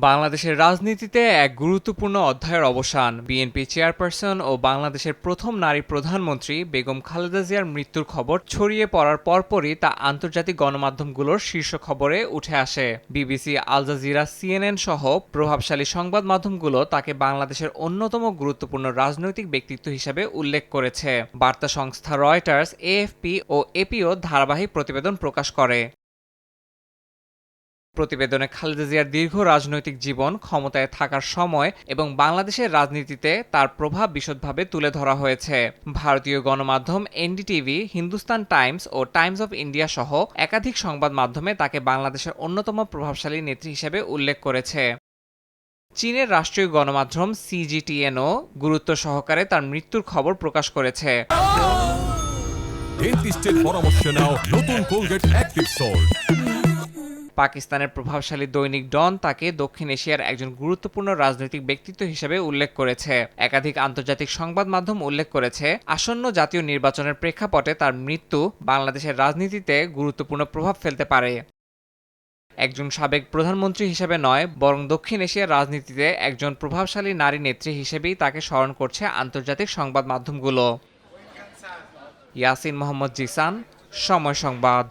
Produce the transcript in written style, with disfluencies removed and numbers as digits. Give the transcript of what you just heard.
বাংলাদেশের রাজনীতিতে এক গুরুত্বপূর্ণ অধ্যায়ের অবসান। বিএনপি চেয়ারপারসন ও বাংলাদেশের প্রথম নারী প্রধানমন্ত্রী বেগম খালেদা জিয়ার মৃত্যুর খবর ছড়িয়ে পড়ার পরপরই তা আন্তর্জাতিক গণমাধ্যমগুলোর শীর্ষ খবরে উঠে আসে। বিবিসি, আল জাজিরা, সিএনএন সহ প্রভাবশালী সংবাদ মাধ্যমগুলো তাকে বাংলাদেশের অন্যতম গুরুত্বপূর্ণ রাজনৈতিক ব্যক্তিত্ব হিসেবে উল্লেখ করেছে। বার্তা সংস্থা রয়টার্স, এএফপি ও এপিও ধারাবাহিক প্রতিবেদন প্রকাশ করে। প্রতিবেদনে খালেদা জিয়ার দীর্ঘ রাজনৈতিক জীবন, ক্ষমতায় থাকার সময় এবং বাংলাদেশের রাজনীতিতে তার প্রভাব বিশদভাবে তুলে ধরা হয়েছে। ভারতীয় গণমাধ্যম এনডিটিভি, হিন্দুস্তান টাইমস ও টাইমস অফ ইন্ডিয়া সহ একাধিক সংবাদ মাধ্যমে তাকে বাংলাদেশের অন্যতম প্রভাবশালী নেত্রী হিসেবে উল্লেখ করেছে। চীনের রাষ্ট্রীয় গণমাধ্যম সিজিটিএনও গুরুত্ব সহকারে তার মৃত্যুর খবর প্রকাশ করেছে। ডেন্টিস্টের পরামর্শ নাও নতুন কোলগেট অ্যাক্টিভ সল্ট। পাকিস্তানের প্রভাবশালী দৈনিক ডন তাকে দক্ষিণ এশিয়ার একজন গুরুত্বপূর্ণ রাজনৈতিক ব্যক্তিত্ব হিসেবে উল্লেখ করেছে। একাধিক আন্তর্জাতিক সংবাদ মাধ্যম উল্লেখ করেছে, আসন্ন জাতীয় নির্বাচনের প্রেক্ষাপটে তার মৃত্যু বাংলাদেশের রাজনীতিতে গুরুত্বপূর্ণ প্রভাব ফেলতে পারে। একজন সাবেক প্রধানমন্ত্রী হিসেবে নয়, বরং দক্ষিণ এশিয়ার রাজনীতিতে একজন প্রভাবশালী নারী নেত্রী হিসেবেই তাকে স্মরণ করছে আন্তর্জাতিক সংবাদ মাধ্যমগুলো। ইয়াসিন মোহাম্মদ জিসান, সময় সংবাদ।